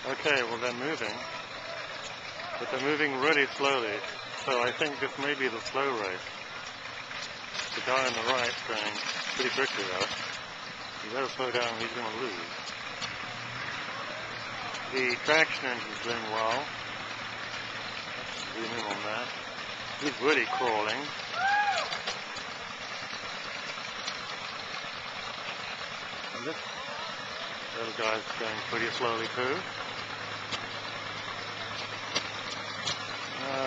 Okay, well they're moving, but they're moving really slowly, so I think this may be the slow race. The guy on the right going pretty quickly though. You better slow down, he's going to lose. The traction engine's doing well. Let's zoom in on that. He's really crawling. And this little guy's going pretty slowly too.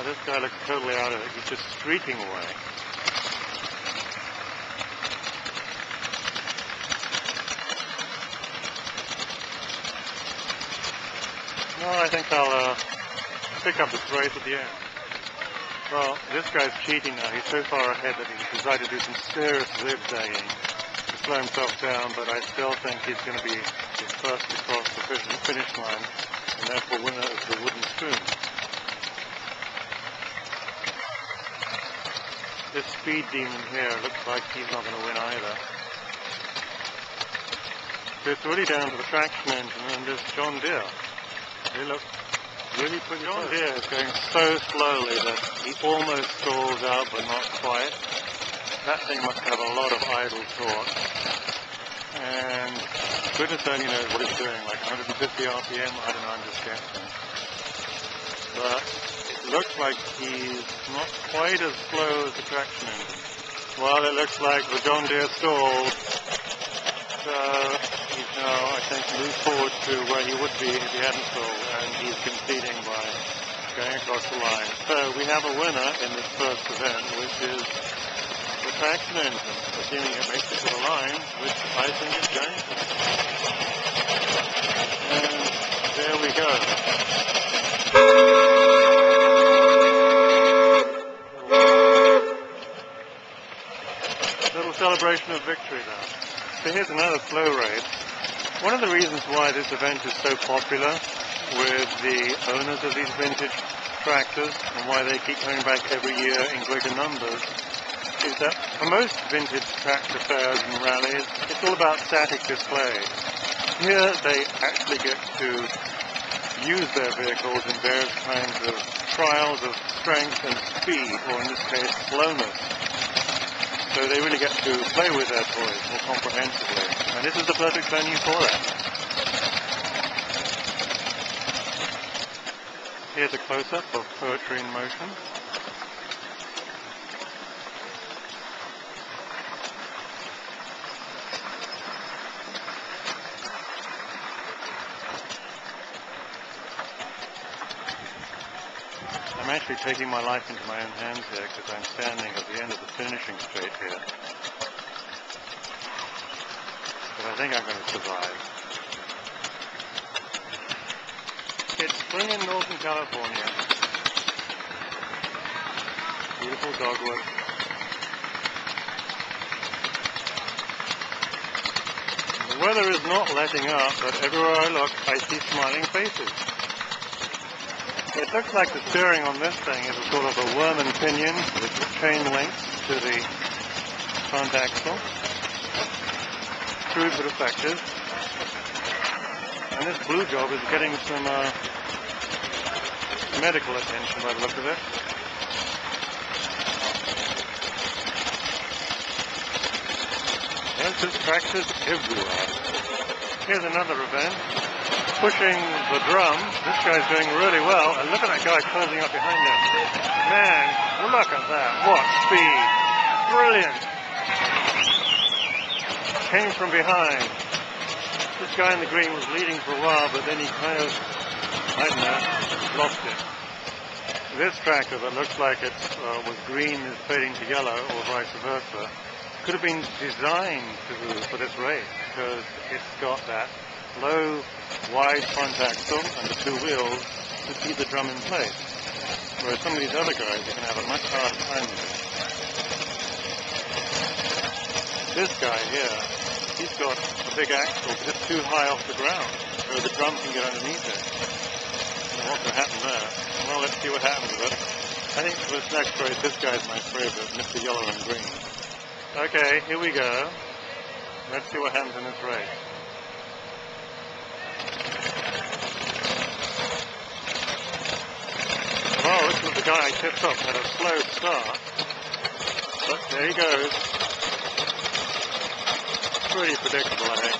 This guy looks totally out of it. He's just streaking away. No, I think I'll pick up this race at the end. Well, this guy's cheating now. He's so far ahead that he's decided to do some serious zigzagging to slow himself down, but I still think he's going to be the first to cross the finish line, and therefore winner of the wooden spoon. This speed demon here looks like he's not going to win either. So it's really down to the traction engine and this John Deere. They look really pretty close. John Deere is going so slowly that he almost stalls out, but not quite. That thing must have a lot of idle torque. And goodness only knows what it's doing, like 150 RPM, I don't know, I'm just guessing. But it looks like he's not quite as slow as the traction engine. Well, it looks like the John Deere stalled. So he's now, I think, moved forward to where he would be if he hadn't stalled, and he's conceding by going across the line. So we have a winner in this first event, which is the traction engine, assuming it makes it to the line, which I think it's going to. And there we go. Little celebration of victory there. So here's another slow race. One of the reasons why this event is so popular with the owners of these vintage tractors and why they keep coming back every year in greater numbers is that for most vintage tractor fairs and rallies, it's all about static display. Here they actually get to use their vehicles in various kinds of trials of strength and speed, or in this case, slowness. So they really get to play with their toys more comprehensively. And this is the perfect venue for that. Here's a close-up of Poetry in Motion. I'm actually taking my life into my own hands here because I'm standing at the end of the finishing straight here. But I think I'm going to survive. It's spring in Northern California. Beautiful dogwood. The weather is not letting up, but everywhere I look, I see smiling faces. It looks like the steering on this thing is a sort of a worm and pinion with chain links to the front axle. Crude but effective. And this blue job is getting some medical attention by the look of it. There's just tractors everywhere. Here's another event. Pushing the drum. This guy's doing really well. And look at that guy closing up behind him. Man, look at that. What speed. Brilliant. Came from behind. This guy in the green was leading for a while, but then he kind of, I don't know, lost it. This tractor that looks like it was green is fading to yellow, or vice versa, could have been designed for this race, because it's got that low, wide front axle and the two wheels to keep the drum in place. Whereas some of these other guys, you can have a much harder time with it. This guy here, he's got a big axle, but it's too high off the ground, so the drum can get underneath it. And what could happen there? Well, let's see what happens with it. I think for this next race, this guy's my favorite, Mr. Yellow and Green. Okay, here we go. Let's see what happens in this race. The guy tipped off, had a slow start, but there he goes. Pretty predictable, I think.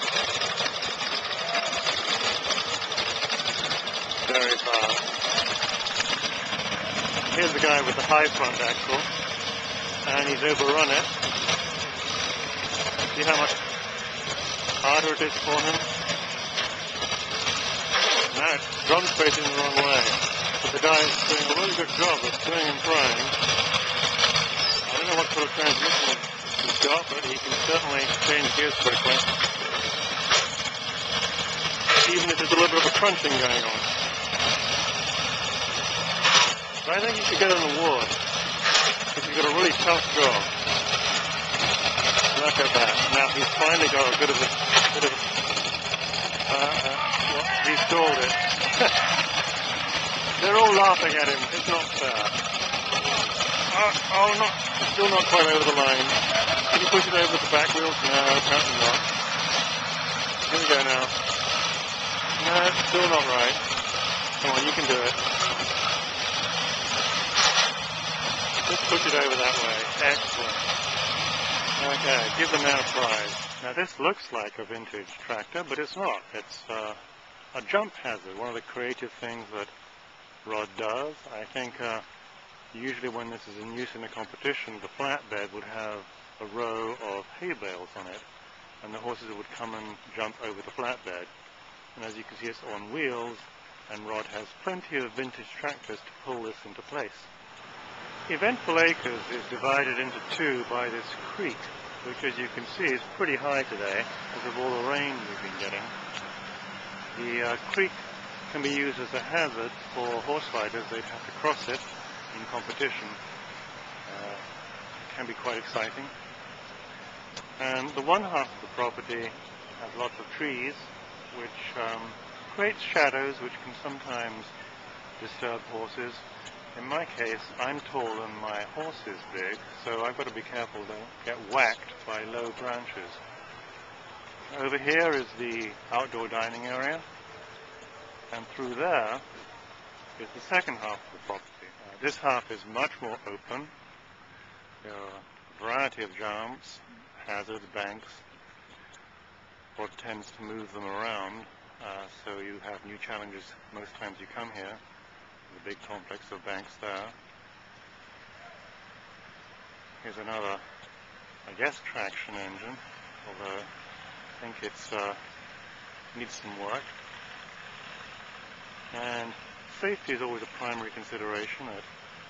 Very fast. Here's the guy with the high front axle, and he's overrun it. See how much harder it is for him? Now it's drum facing the wrong way, but the guy is doing a really good job of swinging and trying. I don't know what sort of transmission he's got, but he can certainly change gears quickly. Even if there's a little bit of a crunching going on. So I think you should get an award, because you've got a really tough job. Look at that. Now he's finally got a bit of he stalled it. They're all laughing at him. It's not fair. Still not quite over the line. Can you push it over the back wheels? No, apparently not. Here we go now. No, still not right. Come on, you can do it. Just push it over that way. Excellent. Okay, give the man a prize. Now this looks like a vintage tractor, but it's not. It's a jump hazard, one of the creative things that Rod does. I think usually when this is in use in a competition, the flatbed would have a row of hay bales on it, and the horses would come and jump over the flatbed. And as you can see, it's on wheels, and Rod has plenty of vintage tractors to pull this into place. Eventful Acres is divided into two by this creek, which, as you can see, is pretty high today because of all the rain we've been getting. The creek can be used as a hazard for horse riders. They'd have to cross it in competition. It can be quite exciting. And the one half of the property has lots of trees, which creates shadows which can sometimes disturb horses. In my case, I'm tall and my horse is big, so I've got to be careful to get whacked by low branches. Over here is the outdoor dining area, and through there is the second half of the property. This half is much more open. There are a variety of jumps, hazards, banks. Rod tends to move them around, so you have new challenges most times you come here. The big complex of banks there. Here's another, I guess, traction engine, although I think it's needs some work. And safety is always a primary consideration at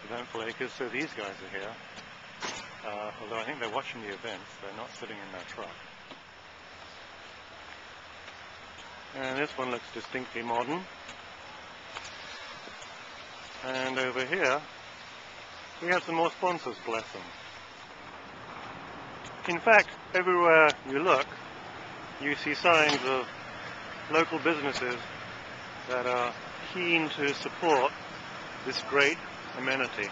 Eventful Acres, so these guys are here. Although I think they're watching the events, they're not sitting in their truck. And this one looks distinctly modern. And over here, we have some more sponsors, bless them. In fact, everywhere you look, you see signs of local businesses that are keen to support this great amenity.